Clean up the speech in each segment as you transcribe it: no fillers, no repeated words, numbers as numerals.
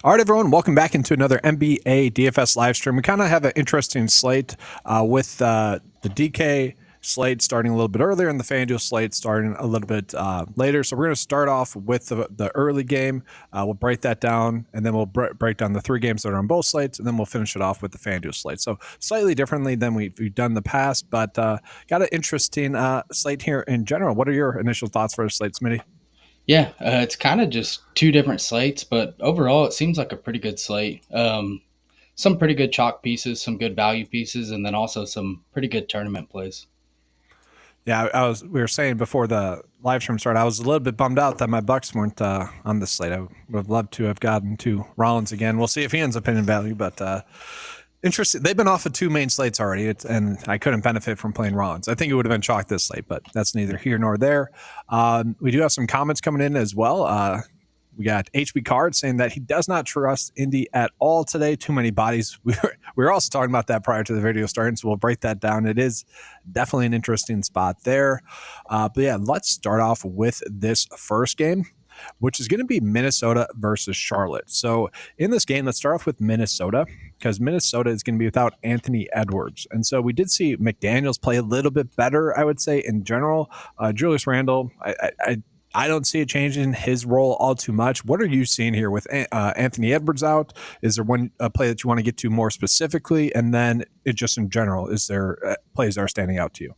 All right, everyone, welcome back into another NBA DFS live stream. We kind of have an interesting slate with the DK slate starting a little bit earlier and the FanDuel slate starting a little bit later. So we're going to start off with the early game. We'll break that down, and then we'll break down the three games that are on both slates, and then we'll finish it off with the FanDuel slate. So slightly differently than we've done in the past, but got an interesting slate here in general. What are your initial thoughts for the slate, Smitty? Yeah, it's kind of just two different slates, but overall it seems like a pretty good slate. Some pretty good chalk pieces, some good value pieces, and then also some pretty good tournament plays. Yeah, we were saying before the live stream started, I was a little bit bummed out that my Bucks weren't on this slate. I would have loved to have gotten to Rollins again. We'll see if he ends up in value, but interesting. They've been off of two main slates already, and I couldn't benefit from playing Rollins. I think it would have been chalk this slate, but that's neither here nor there. We do have some comments coming in as well. We got HB Card saying that he does not trust Indy at all today. Too many bodies. We were also talking about that prior to the video starting, so we'll break that down. It is definitely an interesting spot there. But yeah, let's start off with this first game, which is going to be Minnesota versus Charlotte. So in this game, let's start off with Minnesota, because Minnesota is going to be without Anthony Edwards. And so we did see McDaniels play a little bit better, I would say, in general. Julius Randle, I don't see it changing his role all too much. What are you seeing here with Anthony Edwards out? Is there one play that you want to get to more specifically? And then just in general, is there plays that are standing out to you?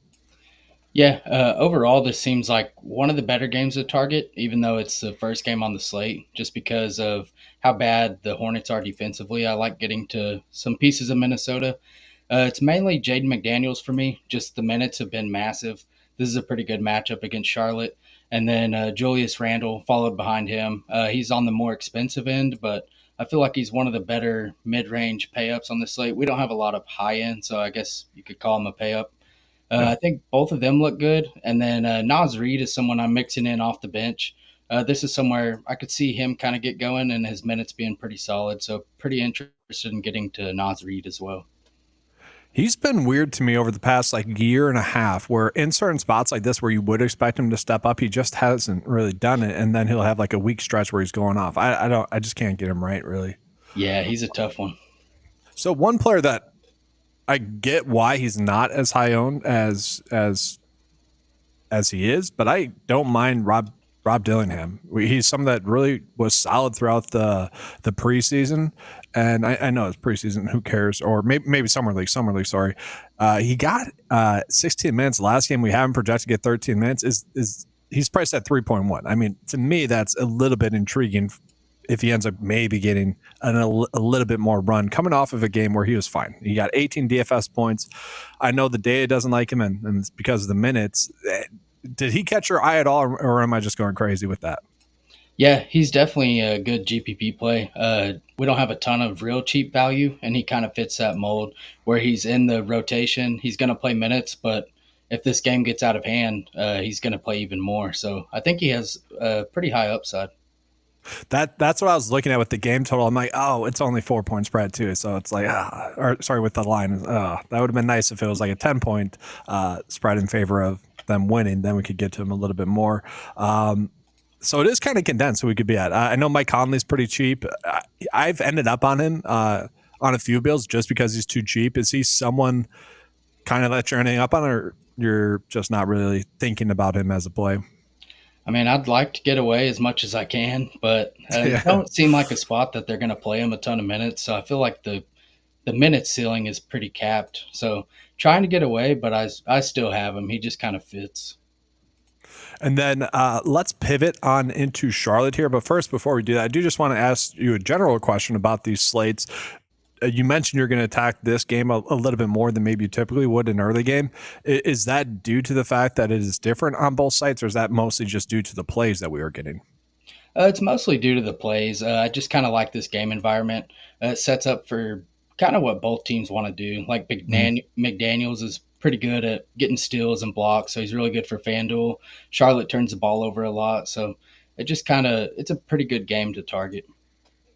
Yeah, overall this seems like one of the better games to target, even though it's the first game on the slate, just because of how bad the Hornets are defensively. I like getting to some pieces of Minnesota. It's mainly Jaden McDaniels for me. Just the minutes have been massive. This is a pretty good matchup against Charlotte. And then Julius Randle followed behind him. He's on the more expensive end, but I feel like he's one of the better mid-range pay-ups on the slate. We don't have a lot of high-end, so I guess you could call him a pay-up. I think both of them look good. And then Naz Reid is someone I'm mixing in off the bench. This is somewhere I could see him kind of get going and his minutes being pretty solid. So pretty interested in getting to Naz Reid as well. He's been weird to me over the past year and a half, where in certain spots like this where you would expect him to step up, he just hasn't really done it. And then he'll have a weak stretch where he's going off. I just can't get him right, really. Yeah, he's a tough one. So one player that I get why he's not as high owned as he is, but I don't mind Rob Dillingham. He's someone that really was solid throughout the preseason, and I know it's preseason. Who cares? Or maybe summer league. Sorry, he got 16 minutes last game. We have him projected to get 13 minutes. He's priced at 3.1? I mean, to me, that's a little bit intriguing. If he ends up maybe getting a little bit more run coming off of a game where he was fine. He got 18 DFS points. I know the data doesn't like him, and it's because of the minutes. Did he catch your eye at all, or am I just going crazy with that? Yeah, he's definitely a good GPP play. We don't have a ton of real cheap value, and he kind of fits that mold where he's in the rotation. He's going to play minutes, but if this game gets out of hand, he's going to play even more. So I think he has a pretty high upside. That's what I was looking at with the game total. I'm like, oh, it's only 4 point spread too. So it's with the line. That would have been nice if it was like a 10-point spread in favor of them winning. Then we could get to him a little bit more. So it is kind of condensed. So we could be at. I know Mike Conley's pretty cheap. I've ended up on him on a few bills just because he's too cheap. Is he someone kind of that you're ending up on, or you're just not really thinking about him as a play? I mean, I'd like to get away as much as I can, but it don't seem like a spot that they're going to play him a ton of minutes. So I feel like the minute ceiling is pretty capped. So trying to get away, but I still have him. He just kind of fits. And then let's pivot on into Charlotte here. But first, before we do that, I do just want to ask you a general question about these slates. You mentioned you're going to attack this game a little bit more than maybe you typically would in an early game. Is that due to the fact that it is different on both sites, or is that mostly just due to the plays that we are getting? It's mostly due to the plays. I just kind of like this game environment. It sets up for kind of what both teams want to do. Like McDaniels is pretty good at getting steals and blocks, so he's really good for FanDuel. Charlotte turns the ball over a lot, so it's a pretty good game to target.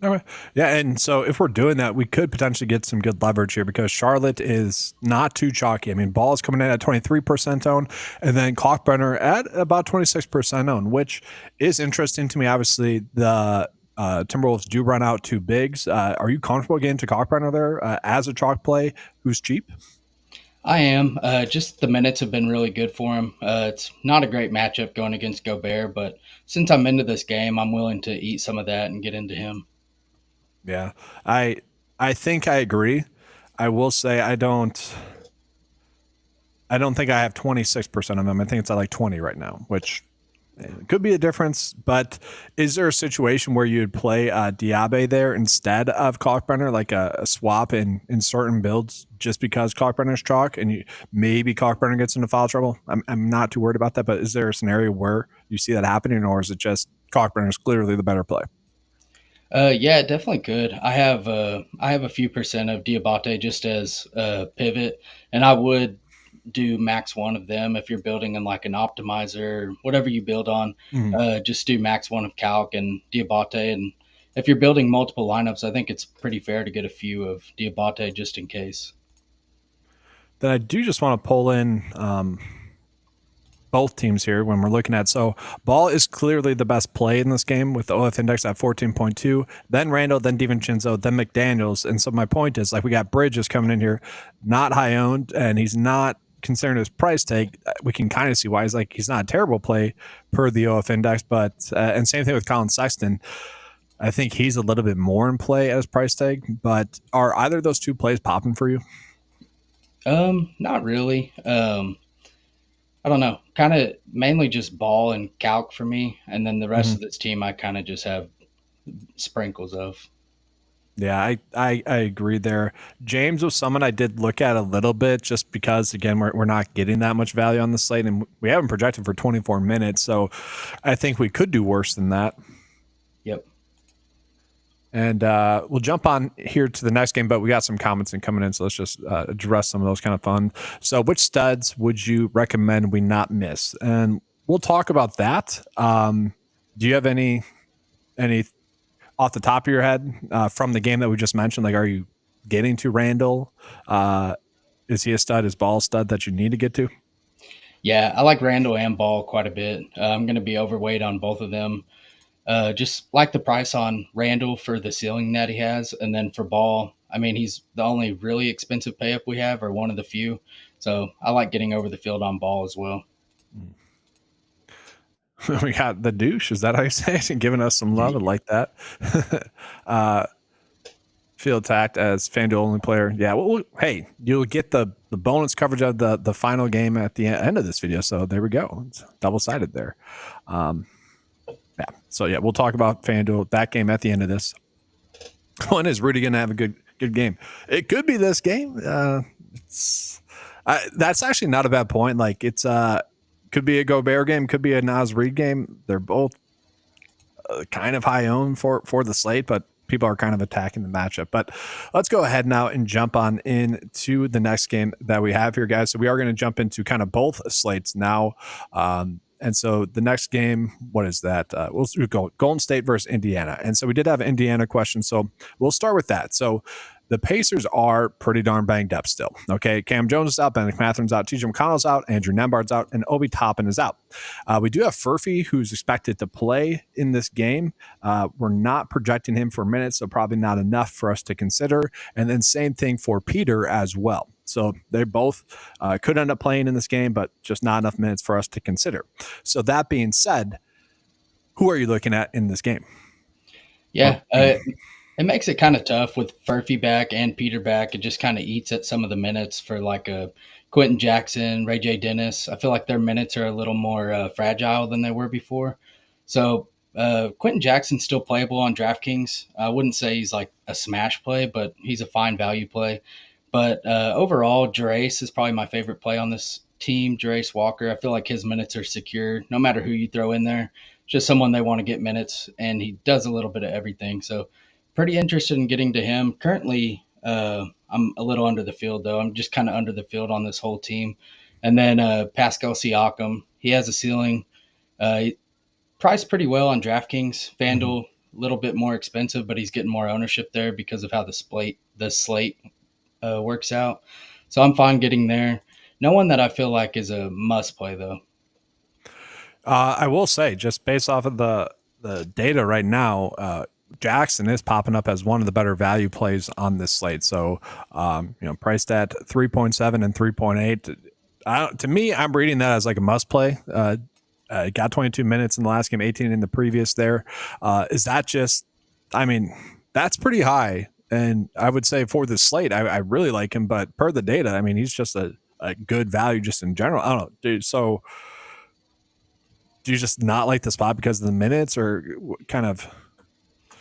Okay. Yeah, and so if we're doing that, we could potentially get some good leverage here because Charlotte is not too chalky. I mean, Ball is coming in at 23% owned, and then Kalkbrenner at about 26% owned, which is interesting to me. Obviously, the Timberwolves do run out two bigs. Are you comfortable getting to Kalkbrenner there as a chalk play who's cheap? I am. Just the minutes have been really good for him. It's not a great matchup going against Gobert, but since I'm into this game, I'm willing to eat some of that and get into him. Yeah, I think I agree. I will say I don't think I have 26% of them. I think it's at like 20 right now, which could be a difference. But is there a situation where you'd play Diaby there instead of Kalkbrenner, like a swap in certain builds, just because Kalkbrenner's chalk and maybe Kalkbrenner gets into foul trouble? I'm not too worried about that, but is there a scenario where you see that happening, or is it just Kalkbrenner's clearly the better play? Yeah, it definitely could. I have a few percent of Diabate just as a pivot, and I would do max one of them if you're building in like an optimizer, whatever you build on. Mhm. Just do max one of Calc and Diabate, and if you're building multiple lineups, I think it's pretty fair to get a few of Diabate just in case. Then I do just want to pull in both teams here when we're looking at. So Ball is clearly the best play in this game with the OF index at 14.2, then Randall, then DiVincenzo, then McDaniels. And so my point is, like, we got Bridges coming in here, not high owned, and he's not considering his price tag. We can kind of see why he's not a terrible play per the OF index, but and same thing with Colin Sexton. I think he's a little bit more in play as price tag, but are either of those two plays popping for you? Not really. I don't know. Kind of mainly just Ball and Calc for me, and then the rest of this team I kind of just have sprinkles of. Yeah, I agree there. James was someone I did look at a little bit just because, again, we're not getting that much value on the slate, and we haven't projected for 24 minutes, so I think we could do worse than that. Yep. And we'll jump on here to the next game, but we got some comments coming in, so let's just address some of those kind of fun. So which studs would you recommend we not miss? And we'll talk about that. Do you have any off the top of your head from the game that we just mentioned? Like, are you getting to Randall? Is he a stud? Is Ball a stud that you need to get to? Yeah, I like Randall and Ball quite a bit. I'm going to be overweight on both of them. Just like the price on Randall for the ceiling that he has, and then for Ball, I mean, he's the only really expensive pay up we have, or one of the few. So I like getting over the field on Ball as well. We got the douche. Is that how you say it? Giving us some love. I like that. Field tacked as FanDuel only player. Yeah. Well, hey, you'll get the bonus coverage of the final game at the end of this video. So there we go. It's double sided there. Yeah. So yeah, we'll talk about FanDuel, that game at the end of this. When is Rudy going to have a good game? It could be this game. That's actually not a bad point. Like, it's could be a Gobert game, could be a Naz Reid game. They're both kind of high owned for the slate, but people are kind of attacking the matchup. But let's go ahead now and jump on into the next game that we have here, guys. So we are going to jump into kind of both slates now. And so the next game, what is that? We'll go Golden State versus Indiana. And so we did have an Indiana question. So we'll start with that. So the Pacers are pretty darn banged up still. Okay. Cam Jones is out, Bennedict Mathurin's out, TJ McConnell's out, Andrew Nembhard's out, and Obi Toppin is out. We do have Furphy, who's expected to play in this game. We're not projecting him for minutes, so probably not enough for us to consider. And then same thing for Peter as well. So they both could end up playing in this game, but just not enough minutes for us to consider. So that being said, who are you looking at in this game? Yeah, it makes it kind of tough with Furphy back and Peter back. It just kind of eats at some of the minutes for like a Quentin Jackson, Ray J. Dennis. I feel like their minutes are a little more fragile than they were before. So Quentin Jackson's still playable on DraftKings. I wouldn't say he's like a smash play, but he's a fine value play. But overall, Jarace is probably my favorite play on this team. Jarace Walker. I feel like his minutes are secure no matter who you throw in there. Just someone they want to get minutes, and he does a little bit of everything. So pretty interested in getting to him. Currently, I'm a little under the field, though. I'm just kind of under the field on this whole team. And then Pascal Siakam. He has a ceiling. Priced pretty well on DraftKings. FanDuel, a little bit more expensive, but he's getting more ownership there because of how the slate works out. So I'm fine getting there. No one that I feel like is a must play, though. I will say, just based off of the data right now, Jackson is popping up as one of the better value plays on this slate. So, priced at 3.7 and 3.8. To me, I'm reading that as like a must play. Got 22 minutes in the last game, 18 in the previous there. Is that just, I mean, that's pretty high. And I would say for the slate, I really like him. But per the data, I mean, he's just a good value just in general. I don't know, dude. So do you just not like the spot because of the minutes or kind of?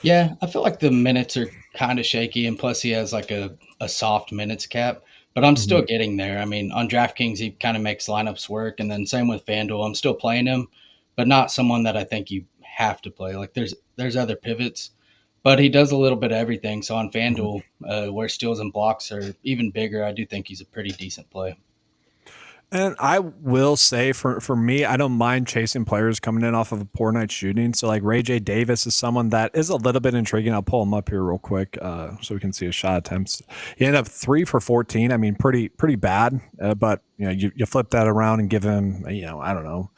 Yeah, I feel like the minutes are kind of shaky, and plus he has like a soft minutes cap. But I'm still Mhm. getting there. I mean, on DraftKings, he kind of makes lineups work, and then same with FanDuel. I'm still playing him, but not someone that I think you have to play. Like there's other pivots, but he does a little bit of everything. So on Mhm. FanDuel, where steals and blocks are even bigger, I do think he's a pretty decent play. And I will say for me, I don't mind chasing players coming in off of a poor night shooting. So like Ray J Davis is someone that is a little bit intriguing. I'll pull him up here real quick so we can see his shot attempts. He ended up 3 for 14. I mean, pretty bad. But you flip that around and give him, I don't know,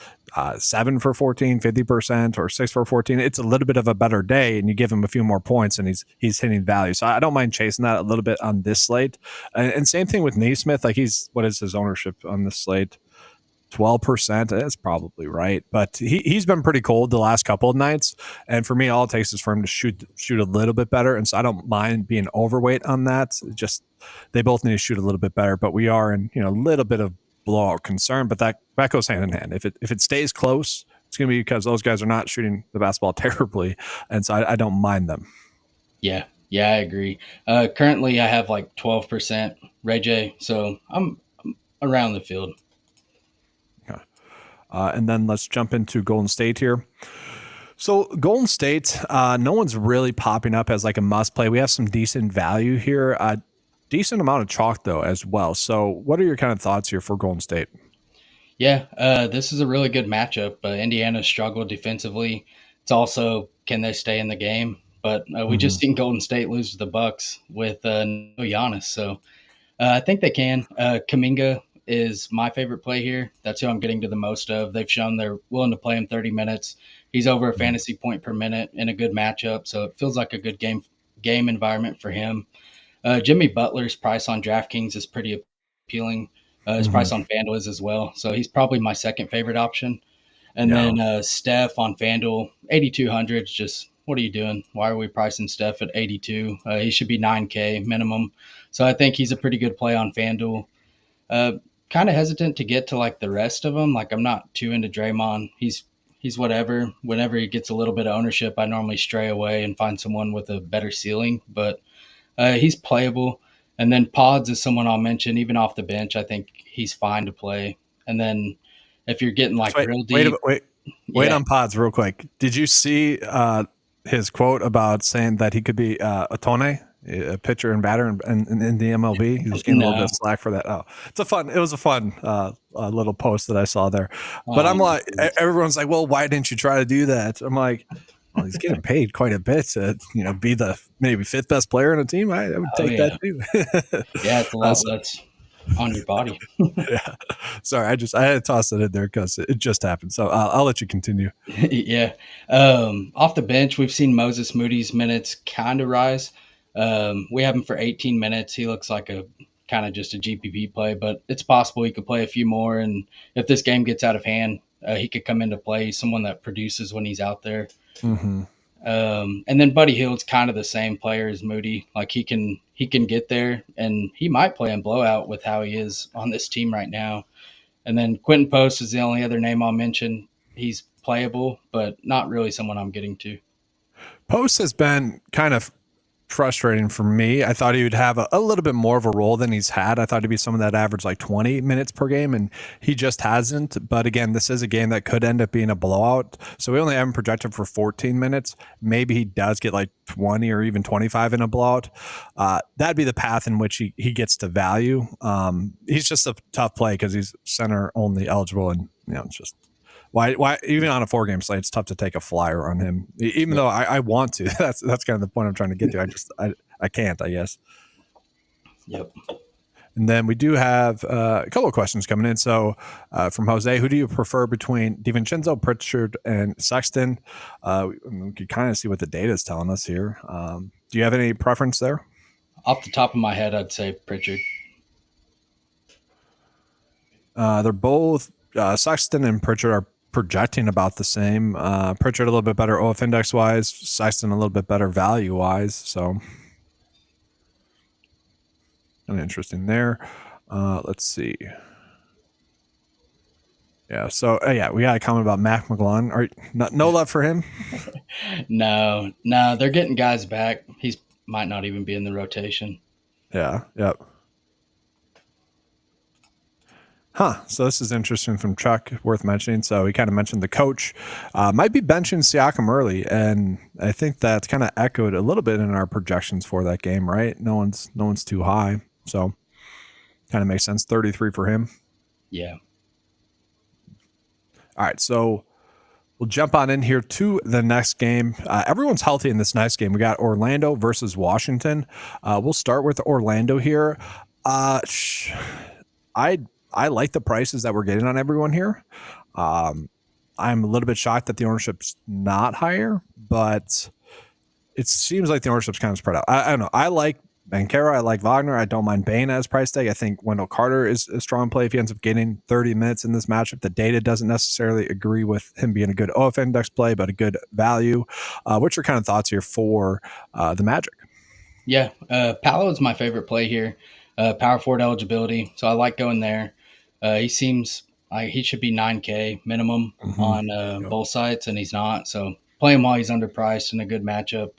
7 for 14, 50%, or 6 for 14. It's a little bit of a better day, and you give him a few more points, and he's hitting value. So I don't mind chasing that a little bit on this slate. And same thing with Naismith. Like what is his ownership on this slate? 12%. That's probably right, but he's been pretty cold the last couple of nights. And for me, all it takes is for him to shoot a little bit better. And so I don't mind being overweight on that. Just they both need to shoot a little bit better, but we are in a little bit of blowout concern. But that goes hand in hand. If it stays close, it's going to be because those guys are not shooting the basketball terribly, and so I don't mind them. Yeah, yeah, I agree. Currently, I have like 12% Ray J, so I'm around the field. And then let's jump into Golden State here. So Golden State, no one's really popping up as like a must play. We have some decent value here, decent amount of chalk though as well. So what are your kind of thoughts here for Golden State? Yeah, this is a really good matchup. Indiana struggled defensively. It's also can they stay in the game? But we Mm-hmm. just seen Golden State lose to the Bucks with no Giannis, so I think they can. Kaminga is my favorite play here. That's who I'm getting to the most of. They've shown they're willing to play him 30 minutes. He's over a fantasy point per minute in a good matchup, so it feels like a good game environment for him. Jimmy Butler's price on DraftKings is pretty appealing. His Mm-hmm. price on FanDuel is as well, so he's probably my second favorite option. And Yeah. then Steph on FanDuel, 8,200. Just what are you doing? Why are we pricing Steph at 82? He should be 9K minimum. So I think he's a pretty good play on FanDuel. Uh, kind of hesitant to get to like the rest of them. Like I'm not too into Draymond. He's whatever. Whenever he gets a little bit of ownership, I normally stray away and find someone with a better ceiling. But he's playable. And then Pods is someone I'll mention even off the bench. I think he's fine to play. And then if you're getting Just like wait, real wait, deep, wait yeah, on Pods real quick. Did you see his quote about saying that he could be a Tone, a pitcher and batter in the MLB? He was getting a little bit no, of slack for that. Oh, it was a fun little post that I saw there. But I'm like, everyone's like, well, why didn't you try to do that? I'm like, well, he's getting paid quite a bit to, be the maybe fifth best player in a team. I would oh take that yeah, too. yeah, it's a lot less on your body. Yeah. Sorry, I had to toss it in there because it just happened. So I'll let you continue. Yeah. Off the bench, we've seen Moses Moody's minutes kind of rise. We have him for 18 minutes. He looks like a kind of just a GPP play, but it's possible he could play a few more. And if this game gets out of hand, he could come into play. He's someone that produces when he's out there. Mm-hmm. And then Buddy Hield's kind of the same player as Moody. Like he can get there, and he might play in blowout with how he is on this team right now. And then Quentin Post is the only other name I'll mention. He's playable, but not really someone I'm getting to. Post has been kind of frustrating for me. I thought he would have a little bit more of a role than he's had. I thought he'd be someone that averaged like 20 minutes per game, and he just hasn't. But again, this is a game that could end up being a blowout. So we only have him projected for 14 minutes. Maybe he does get like 20 or even 25 in a blowout. That'd be the path in which he gets to value. He's just a tough play because he's center only eligible, and it's just why even on a 4-game slate, it's tough to take a flyer on him, even though I want to. That's kind of the point I'm trying to get to. I can't, I guess. Yep. And then we do have a couple of questions coming in. So from Jose, who do you prefer between DiVincenzo, Pritchard, and Sexton? We can kind of see what the data is telling us here. Do you have any preference there? Off the top of my head, I'd say Pritchard. They're both Sexton and Pritchard are projecting about the same. Pritchard a little bit better OF index wise, Sexton a little bit better value wise. So kind of interesting there. Let's see. Yeah. So yeah, we got a comment about Mac McGlone. No love for him? No, they're getting guys back. He's might not even be in the rotation. Yeah. Yep. So this is interesting from Chuck, worth mentioning. So he kind of mentioned the coach might be benching Siakam early, and I think that's kind of echoed a little bit in our projections for that game, right? No one's too high, so kind of makes sense. 33 for him. Yeah. All right, so we'll jump on in here to the next game. Everyone's healthy in this next game. We got Orlando versus Washington. We'll start with Orlando here. I like the prices that we're getting on everyone here. I'm a little bit shocked that the ownership's not higher, but it seems like the ownership's kind of spread out. I don't know. I like Banchero. I like Wagner. I don't mind Bane as price tag. I think Wendell Carter is a strong play if he ends up getting 30 minutes in this matchup. The data doesn't necessarily agree with him being a good OF index play, but a good value. What's your kind of thoughts here for the Magic? Yeah, Paolo is my favorite play here. Power forward eligibility, so I like going there. He seems like he should be 9K minimum on both sides, and he's not. So play him while he's underpriced in a good matchup.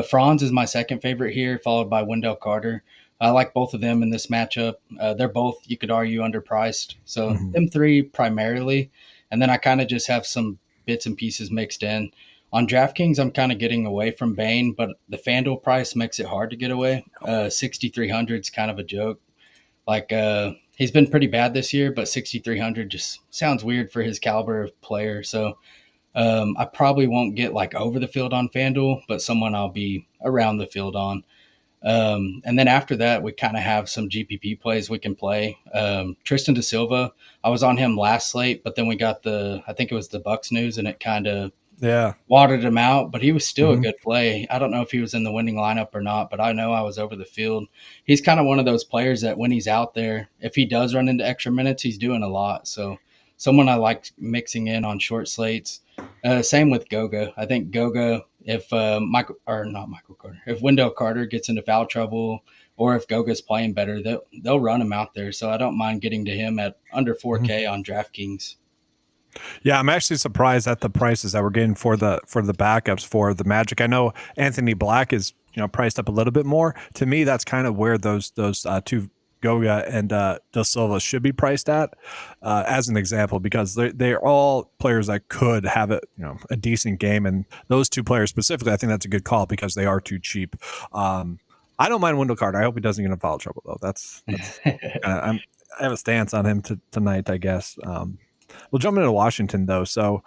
Franz is my second favorite here, followed by Wendell Carter. I like both of them in this matchup. They're both, you could argue, underpriced. So them three primarily, and then I kind of just have some bits and pieces mixed in. On DraftKings, I'm kind of getting away from Bane, but the FanDuel price makes it hard to get away. 6,300 is kind of a joke. Like he's been pretty bad this year, but 6,300 just sounds weird for his caliber of player. So I probably won't get like over the field on FanDuel, but someone I'll be around the field on. And then after that, we kind of have some GPP plays we can play. Tristan da Silva, I was on him last slate, but then we got I think it was the Bucks news, and it kind of watered him out, but he was still a good play. I don't know if he was in the winning lineup or not, but I know I was over the field. He's kind of one of those players that when he's out there, if he does run into extra minutes, he's doing a lot. So someone I like mixing in on short slates. Same with Goga. I think Goga, if if Wendell Carter gets into foul trouble, or if Goga's playing better, they'll run him out there. So I don't mind getting to him at under 4K on DraftKings. Yeah, I'm actually surprised at the prices that we're getting for the backups for the Magic. I know Anthony Black is priced up a little bit more. To me, that's kind of where those two Goga and Da Silva should be priced at, as an example, because they're all players that could have a decent game, and those two players specifically, I think that's a good call because they are too cheap. I don't mind Wendell Carter. I hope he doesn't get in foul trouble though. That's I have a stance on him tonight, I guess. We'll jump into Washington, though. So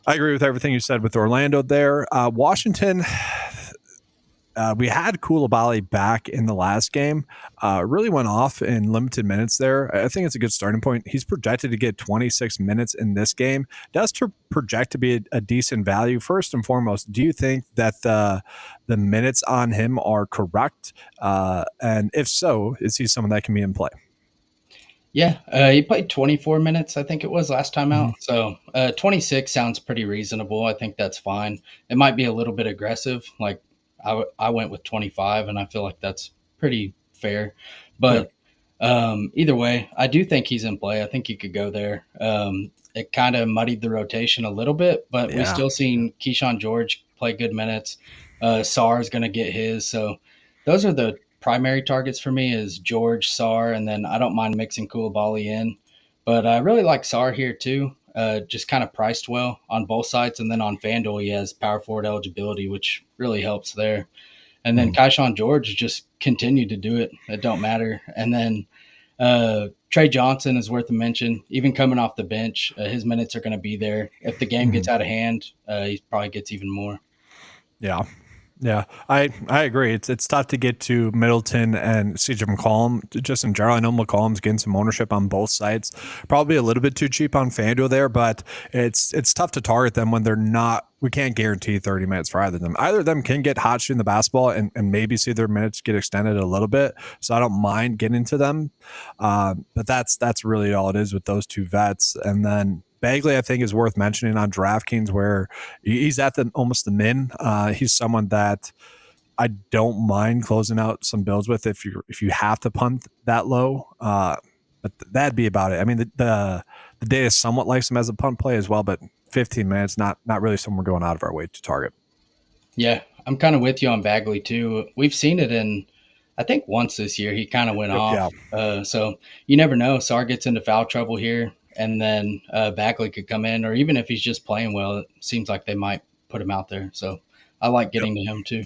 I agree with everything you said with Orlando there. Washington, we had Koulibaly back in the last game. Really went off in limited minutes there. I think it's a good starting point. He's projected to get 26 minutes in this game. Does project to be a decent value. First and foremost, do you think that the minutes on him are correct? And if so, is he someone that can be in play? Yeah, he played 24 minutes, I think it was last time out. So 26 sounds pretty reasonable. I think that's fine. It might be a little bit aggressive. Like I went with 25, and I feel like that's pretty fair. But either way, I do think he's in play. I think he could go there. It kind of muddied the rotation a little bit, but we still seen Keyshawn George play good minutes. Sarr is going to get his. So those are the primary targets for me is George, Sarr, and then I don't mind mixing Koulibaly in. But I really like Sarr here too, just kind of priced well on both sides. And then on FanDuel, he has power forward eligibility, which really helps there. And then Keyshawn George just continued to do it. It don't matter. And then Trey Johnson is worth a mention. Even coming off the bench, his minutes are going to be there. If the game gets out of hand, he probably gets even more. Yeah. Yeah, I agree. It's tough to get to Middleton and CJ McCollum just in general. I know McCollum's getting some ownership on both sides. Probably a little bit too cheap on FanDuel there, but it's tough to target them when they're not. We can't guarantee 30 minutes for either of them. Either of them can get hot shooting the basketball and maybe see their minutes get extended a little bit. So I don't mind getting to them. But that's really all it is with those two vets. And then Bagley, I think, is worth mentioning on DraftKings, where he's at the almost the min. He's someone that I don't mind closing out some builds with if you have to punt that low. But that'd be about it. I mean, the data somewhat likes him as a punt play as well, but 15 minutes, not really someone we're going out of our way to target. Yeah, I'm kind of with you on Bagley too. We've seen it in, I think once this year he kind of went Yeah. off. So you never know. Sar gets into foul trouble here, and then Bagley could come in, or even if he's just playing well, it seems like they might put him out there. So I like Yep. getting to him too.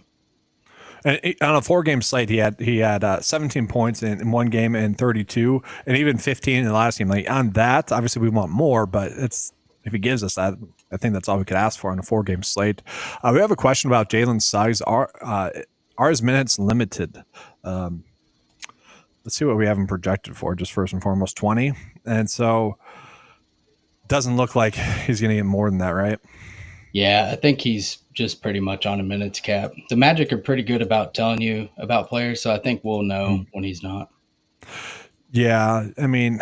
And on a 4-game slate, he had 17 points in one game and 32, and even 15 in the last game. Like on that, obviously we want more, but if he gives us that, I think that's all we could ask for on a 4-game slate. We have a question about Jalen Suggs. Are his minutes limited? Let's see what we have him projected for. Just first and foremost, 20, and so doesn't look like he's going to get more than that, right? Yeah, I think he's just pretty much on a minutes cap. The Magic are pretty good about telling you about players, so I think we'll know when he's not. Yeah, I mean,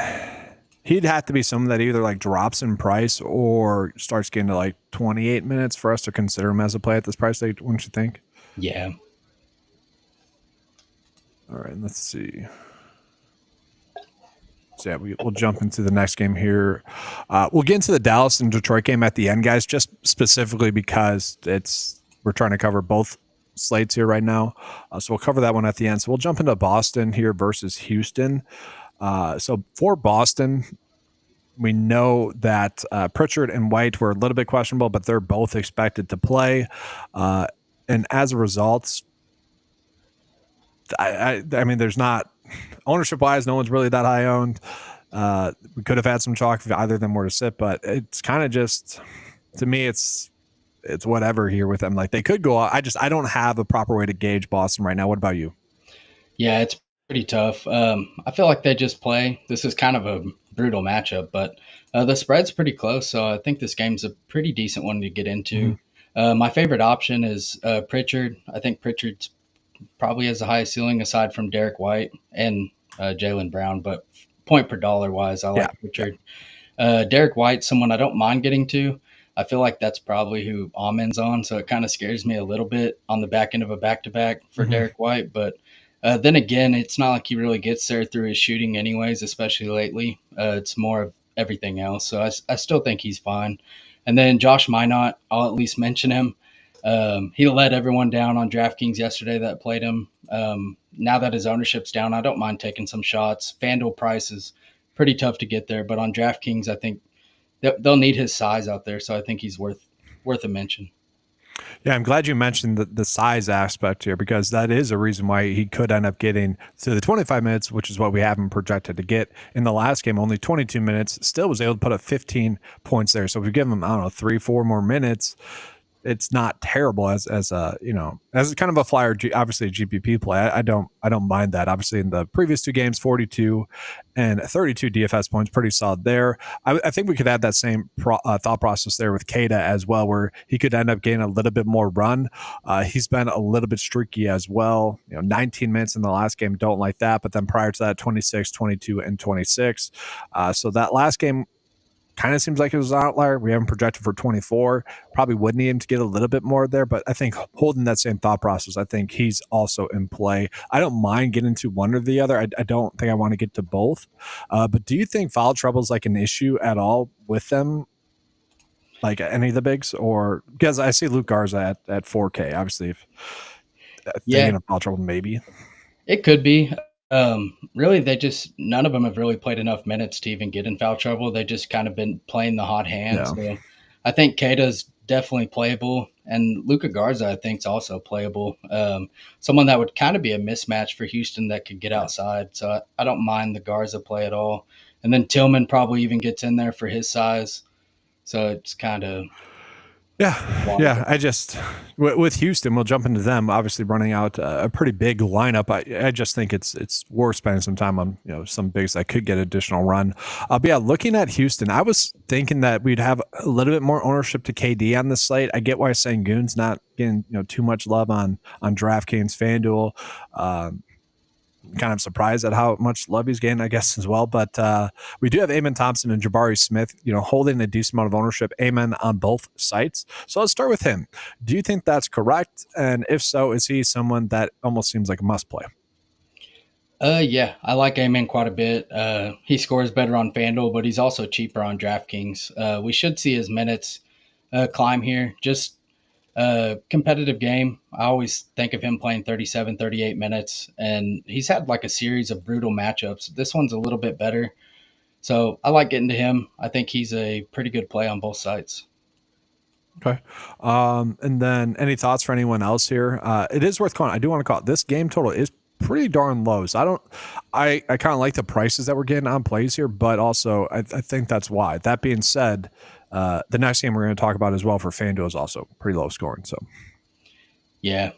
he'd have to be someone that either like drops in price or starts getting to like 28 minutes for us to consider him as a play at this price tag, wouldn't you think? Yeah. All right, let's see. So yeah, we'll jump into the next game here. We'll get into the Dallas and Detroit game at the end, guys, just specifically because we're trying to cover both slates here right now. So we'll cover that one at the end. So we'll jump into Boston here versus Houston. So for Boston, we know that Pritchard and White were a little bit questionable, but they're both expected to play. And as a result, I mean, there's not ownership wise, no one's really that high owned. We could have had some chalk if either of them were to sit, but it's kind of just, to me, it's whatever here with them. Like they could go. I don't have a proper way to gauge Boston right now. What about you? Yeah, it's pretty tough. I feel like they just play. This is kind of a brutal matchup, but the spread's pretty close, so I think this game's a pretty decent one to get into. My favorite option is Pritchard. I think Pritchard's probably has the highest ceiling aside from Derek White and Jaylen Brown, but point per dollar wise, I like Pritchard. Derek White, someone I don't mind getting to. I feel like that's probably who Amen's on, so it kind of scares me a little bit on the back end of a back-to-back for Derek White. But then again, it's not like he really gets there through his shooting anyways, especially lately. It's more of everything else. So I still think he's fine. And then Josh Minot, I'll at least mention him. He let everyone down on DraftKings yesterday that played him. Now that his ownership's down, I don't mind taking some shots. FanDuel price is pretty tough to get there, but on DraftKings, I think they'll need his size out there, so I think he's worth a mention. Yeah, I'm glad you mentioned the size aspect here because that is a reason why he could end up getting to the 25 minutes, which is what we have him projected to get. In the last game, only 22 minutes, still was able to put up 15 points there. So if we give him, I don't know, 3-4 more minutes, it's not terrible as a as kind of a flyer, obviously a GPP play. I don't mind that. Obviously in the previous two games, 42 and 32 DFS points, pretty solid there. I think we could add that same thought process there with Kada as well, where he could end up getting a little bit more run. He's been a little bit streaky as well. 19 minutes in the last game, don't like that. But then prior to that, 26, 22, and 26. So that last game kind of seems like it was an outlier. We haven't projected for 24. Probably would need him to get a little bit more there, but I think holding that same thought process, I think he's also in play. I don't mind getting to one or the other. I don't think I want to get to both. But do you think foul trouble is like an issue at all with them? Like any of the bigs? Or because I see Luke Garza at 4K, obviously if thinking of foul trouble, maybe. It could be. Really, none of them have really played enough minutes to even get in foul trouble. They just kind of been playing the hot hand. Yeah. So I think Kata's definitely playable, and Luka Garza I think is also playable. Someone that would kind of be a mismatch for Houston that could get outside. So I don't mind the Garza play at all. And then Tillman probably even gets in there for his size. So it's kind of Yeah. I just with Houston, we'll jump into them. Obviously, running out a pretty big lineup. I just think it's worth spending some time on some bigs that could get additional run. But yeah, looking at Houston, I was thinking that we'd have a little bit more ownership to KD on the slate. I get why Sengun's not getting too much love on DraftKings, FanDuel. Kind of surprised at how much love he's getting, I guess, as well. But we do have Amen Thompson and Jabari Smith, holding a decent amount of ownership. Amen on both sites. So let's start with him. Do you think that's correct? And if so, is he someone that almost seems like a must play? Yeah, I like Amen quite a bit. He scores better on FanDuel, but he's also cheaper on DraftKings. We should see his minutes climb here. Just competitive game. I always think of him playing 37, 38 minutes, and he's had like a series of brutal matchups. This one's a little bit better. So I like getting to him. I think he's a pretty good play on both sides. Okay. And then any thoughts for anyone else here? It is worth calling. I do want to call it. This game total is pretty darn low. So I kind of like the prices that we're getting on plays here, but also I think that's why. That being said, the next game we're going to talk about as well for FanDuel is also pretty low scoring. So Yeah.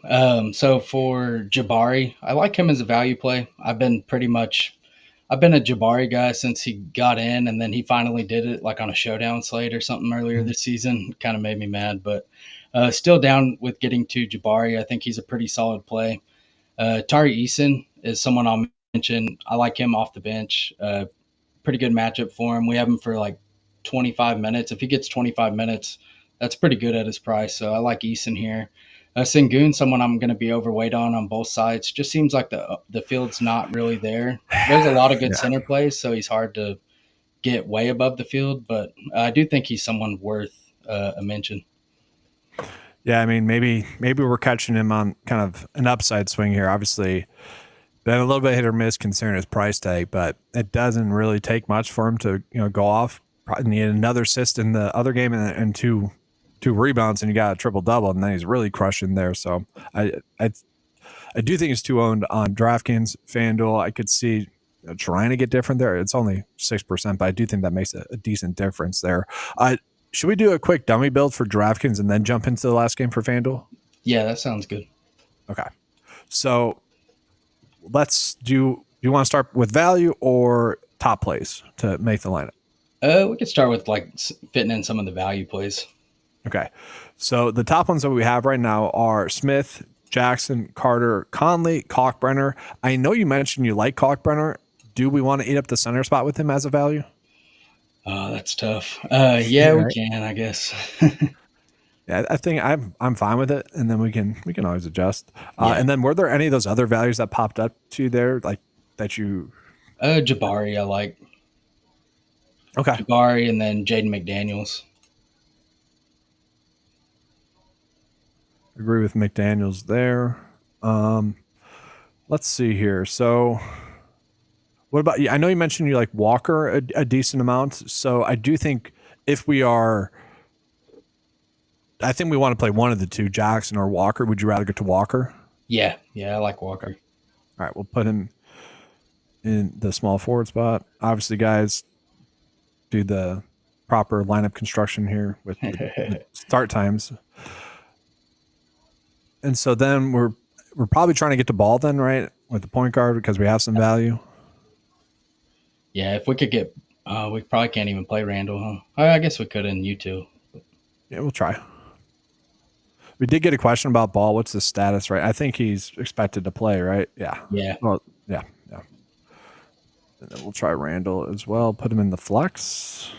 So for Jabari, I like him as a value play. I've been a Jabari guy since he got in, and then he finally did it like on a showdown slate or something earlier this season. Kind of made me mad, but still down with getting to Jabari. I think he's a pretty solid play. Tari Eason is someone I'll mention. I like him off the bench. Pretty good matchup for him. We have him for like 25 minutes. If he gets 25 minutes, that's pretty good at his price. So I like Eason here. Sengun, someone I'm going to be overweight on both sides. Just seems like the field's not really there. There's a lot of good center plays, so he's hard to get way above the field. But I do think he's someone worth a mention. Yeah, I mean, maybe we're catching him on kind of an upside swing here. Obviously, been a little bit hit or miss considering his price tag, but it doesn't really take much for him to go off. Probably need another assist in the other game and two rebounds, and you got a triple double, and then he's really crushing there. So I do think he's too owned on DraftKings, FanDuel. I could see trying to get different there. It's only 6%, but I do think that makes a decent difference there. Should we do a quick dummy build for DraftKings and then jump into the last game for FanDuel? Yeah, that sounds good. Okay. So let's do you want to start with value or top plays to make the lineup? We could start with like fitting in some of the value plays. Okay. So the top ones that we have right now are Smith, Jackson, Carter, Conley, Kalkbrenner. I know you mentioned you like Kalkbrenner. Do we want to eat up the center spot with him as a value? Oh, that's tough. Yeah, we can, I guess. Yeah, I think I'm fine with it, and then we can always adjust. And then were there any of those other values that popped up to you there, like that you? Jabari, I like. Okay. Jabari, and then Jaden McDaniels. Agree with McDaniels there. Let's see here. So, what about you? I know you mentioned you like Walker a decent amount. So I do think if we are, I think we want to play one of the two, Jackson or Walker. Would you rather go to Walker? Yeah, I like Walker. Okay. All right, we'll put him in the small forward spot. Obviously, guys, do the proper lineup construction here with the start times. And so then we're probably trying to get the ball then, right, with the point guard because we have some value. Yeah, if we could get, we probably can't even play Randall, huh? I guess we could in U2. Yeah, we'll try. We did get a question about Ball. What's his status, right? I think he's expected to play, right? Yeah. Yeah. Well, yeah. And then we'll try Randall as well. Put him in the flex.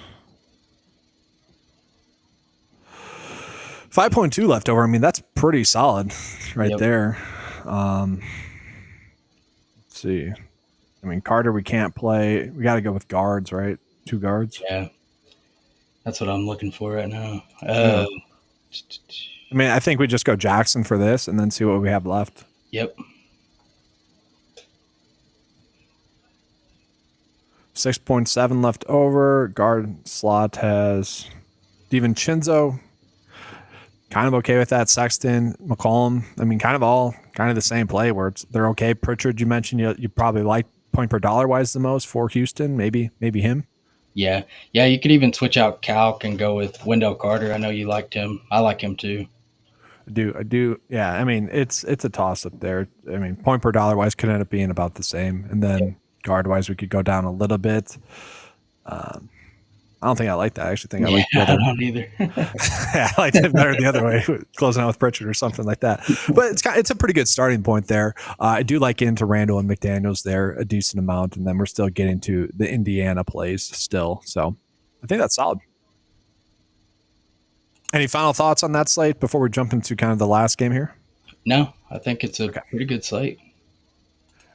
5.2 left over. I mean, that's pretty solid right there. Let's see. I mean, Carter, we can't play. We got to go with guards, right? 2 guards. Yeah. That's what I'm looking for right now. I mean, I think we just go Jackson for this and then see what we have left. Yep. 6.7 left over. Guard slot has DiVincenzo. Kind of okay with that. Sexton, McCollum. I mean, kind of the same play where they're okay. Pritchard, you mentioned you probably like point per dollar wise the most for Houston. Maybe him. Yeah, yeah. You could even switch out Calc and go with Wendell Carter. I know you liked him. I like him too. I do. Yeah, I mean, it's a toss up there. I mean, point per dollar wise could end up being about the same, and then guard wise we could go down a little bit. Um, I don't think I like that. I actually think I Yeah, like the I other. don't either. Yeah, I liked it better the other way, closing out with Pritchard or something like that. But it's a pretty good starting point there. I do like into Randall and McDaniels there a decent amount, and then we're still getting to the Indiana plays still. So I think that's solid. Any final thoughts on that slate before we jump into kind of the last game here? No, I think it's a Okay. pretty good slate.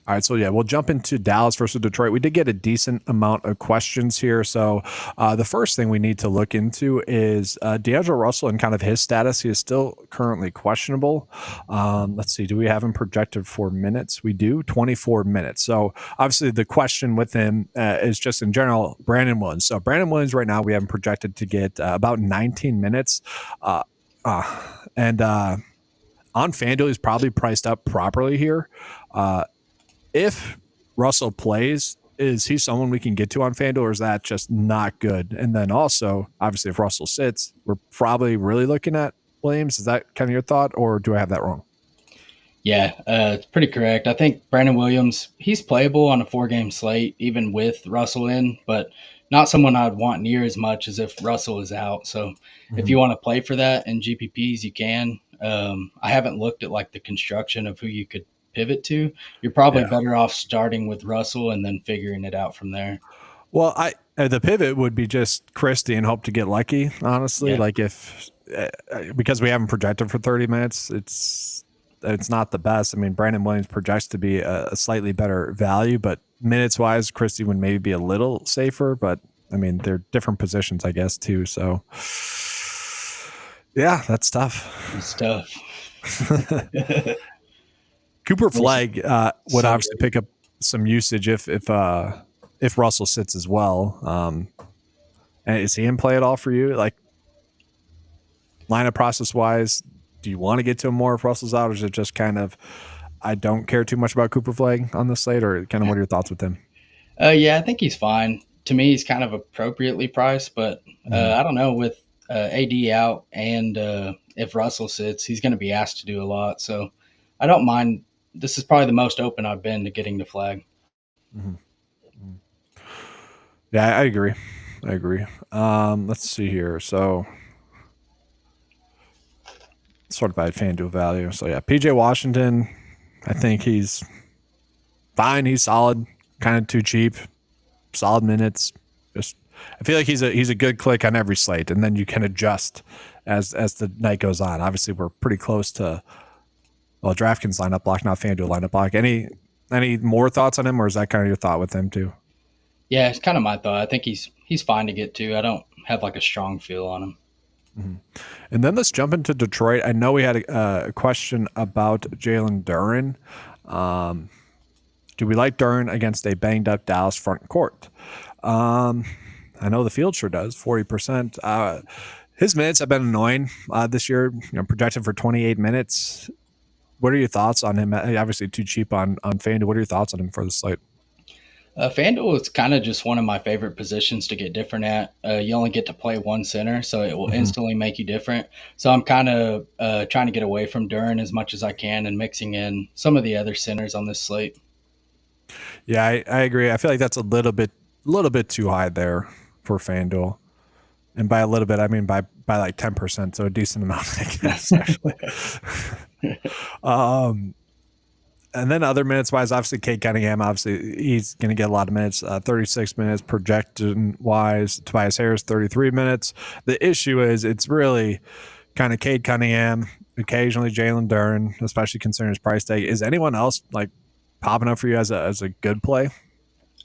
All right, so yeah, we'll jump into Dallas versus Detroit. We did get a decent amount of questions here. So the first thing we need to look into is D'Angelo Russell and kind of his status. He is still currently questionable. Let's see, do we have him projected for minutes? We do, 24 minutes. So obviously the question with him is just in general, Brandon Williams. So Brandon Williams right now, we have him projected to get about 19 minutes. And on FanDuel, he's probably priced up properly here. If Russell plays, is he someone we can get to on FanDuel, or is that just not good? And then also, obviously, if Russell sits, we're probably really looking at Williams. Is that kind of your thought, or do I have that wrong? Yeah, it's pretty correct. I think Brandon Williams, he's playable on a 4 game slate, even with Russell in, but not someone I'd want near as much as if Russell is out. So if Mm-hmm. you want to play for that in GPPs, you can. I haven't looked at like the construction of who you could pivot to. You're probably Yeah. better off starting with Russell and then figuring it out from there. Well, I the pivot would be just Christie and hope to get lucky. Honestly, Yeah. like if because we haven't projected for 30 minutes, it's not the best. I mean, Brandon Williams projects to be a slightly better value, but minutes wise, Christie would maybe be a little safer. But I mean, they're different positions, I guess, too. So yeah, that's tough. It's tough. Cooper Versus- Flag would so obviously pick up some usage if Russell sits as well. And is he in play at all for you? Like lineup process wise, do you want to get to him more if Russell's out, or is it just kind of I don't care too much about Cooper Flag on this slate, or kind of what are your thoughts with him? Yeah, I think he's fine. To me, he's kind of appropriately priced, but Mhm. I don't know with AD out and if Russell sits, he's going to be asked to do a lot. So I don't mind. This is probably the most open I've been to getting the flag. Mhm. Mhm. Yeah, I agree. I agree. Let's see here. So sort of by FanDuel value. So yeah, PJ Washington, I think he's fine. He's solid. Kind of too cheap. Solid minutes. Just I feel like he's a good click on every slate, and then you can adjust as the night goes on. Obviously, we're pretty close to DraftKings lineup block, not FanDuel lineup block. Any more thoughts on him, or is that kind of your thought with him too? Yeah, it's kind of my thought. I think he's fine to get to. I don't have like a strong feel on him. Mm-hmm. And then let's jump into Detroit. I know we had a question about Jalen Duren. Do we like Duren against a banged up Dallas front court? I know the field sure does, 40%. His minutes have been annoying this year, projected for 28 minutes. What are your thoughts on him? Obviously, too cheap on FanDuel. What are your thoughts on him for the slate? FanDuel is kind of just one of my favorite positions to get different at. You only get to play one center, so it will Mm-hmm. instantly make you different. So I'm kind of trying to get away from Duran as much as I can and mixing in some of the other centers on this slate. Yeah, I agree. I feel like that's a little bit too high there for FanDuel. And by a little bit, I mean by like 10%, so a decent amount, I guess, actually. And then other minutes wise, obviously Cade Cunningham, obviously he's going to get a lot of minutes, 36 minutes projection wise. Tobias Harris, 33 minutes. The issue is it's really kind of Cade Cunningham, occasionally Jalen Duren, especially considering his price tag. Is anyone else like popping up for you as a good play?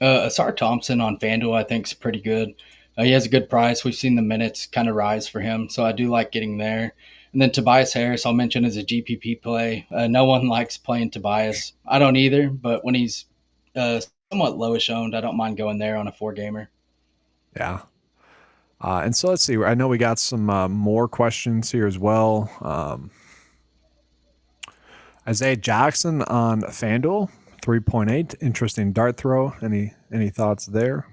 Asar Thompson on FanDuel, I think, is pretty good. He has a good price. We've seen the minutes kind of rise for him, so I do like getting there. And then Tobias Harris, I'll mention as a GPP play. No one likes playing Tobias. I don't either, but when he's uh, somewhat lowish owned, I don't mind going there on a 4 gamer. Yeah. And so let's see. I know we got some more questions here as well. Isaiah Jackson on FanDuel, 3.8. Interesting dart throw. Any thoughts there?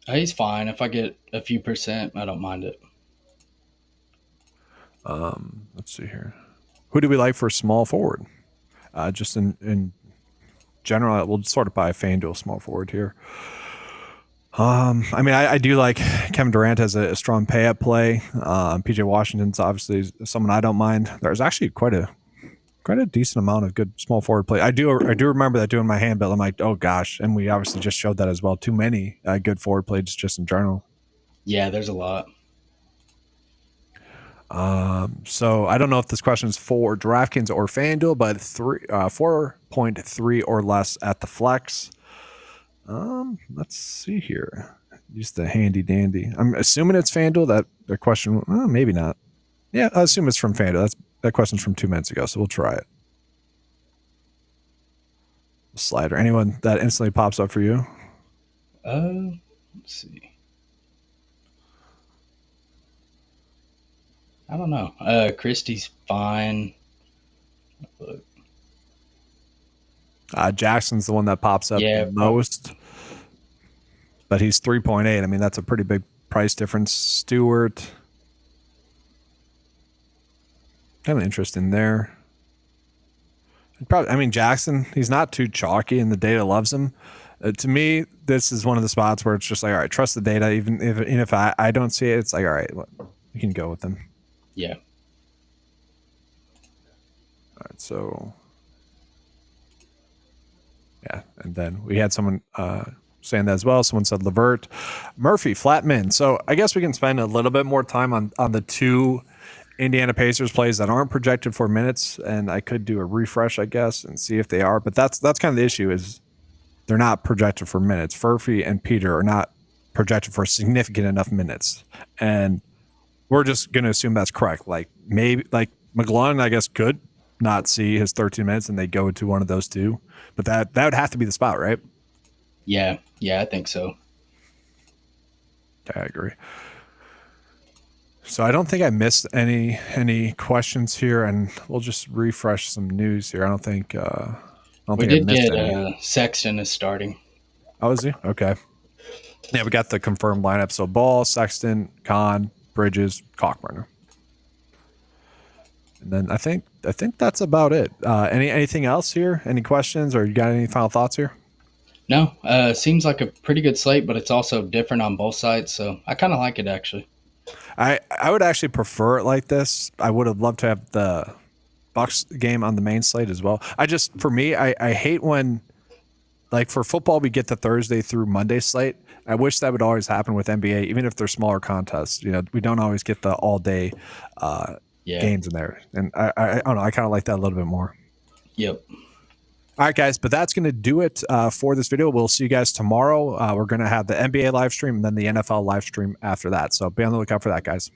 He's fine. If I get a few percent, I don't mind it. Let's see here. Who do we like for small forward? Just in general, we'll sort of buy a FanDuel small forward here. I mean, I do like Kevin Durant as a strong pay up play. PJ Washington's obviously someone I don't mind. There's actually quite a decent amount of good small forward play. I do remember that doing my hand build. I'm like, oh gosh, and we obviously just showed that as well. Too many good forward plays just in general. Yeah, there's a lot. So I don't know if this question is for DraftKings or FanDuel, but 4.3 or less at the flex. Let's see here. Use the handy dandy. I'm assuming it's FanDuel. That question, maybe not. Yeah, I assume it's from FanDuel. That question's from 2 minutes ago, so we'll try it. Slider. Anyone that instantly pops up for you? Let's see. I don't know. Christie's fine. Look. Jackson's the one that pops up the most, but he's 3.8. I mean, that's a pretty big price difference. Stewart, kind of interesting there. Probably, I mean, Jackson, he's not too chalky, and the data loves him. To me, this is one of the spots where it's just like, all right, trust the data. Even if I don't see it, it's like, all right, you can go with him. Yeah. All right, so yeah, and then we had someone saying that as well. Someone said Levert, Murphy, Flatman. So I guess we can spend a little bit more time on the two Indiana Pacers plays that aren't projected for minutes, and I could do a refresh, I guess, and see if they are. But that's kind of the issue, is they're not projected for minutes. Furphy and Peter are not projected for significant enough minutes, and we're just going to assume that's correct. Like maybe like McGlone, I guess, could not see his 13 minutes, and they go to one of those two. But that would have to be the spot, right? Yeah, I think so. I agree. So I don't think I missed any questions here, and we'll just refresh some news here. I don't think we did get Sexton is starting. Oh, is he? Okay. Yeah, we got the confirmed lineup. So Ball, Sexton, Kahn, Bridges, Cockburner. And then I think that's about it. Anything else here? Any questions, or you got any final thoughts here? No. Seems like a pretty good slate, but it's also different on both sides. So I kind of like it, actually. I would actually prefer it like this. I would have loved to have the Bucks game on the main slate as well. For me, I hate when, like for football, we get the Thursday through Monday slate. I wish that would always happen with NBA, even if they're smaller contests. You know, we don't always get the all day games in there. And I don't know. I kind of like that a little bit more. Yep. All right, guys, but that's going to do it for this video. We'll see you guys tomorrow. We're going to have the NBA live stream and then the NFL live stream after that. So be on the lookout for that, guys.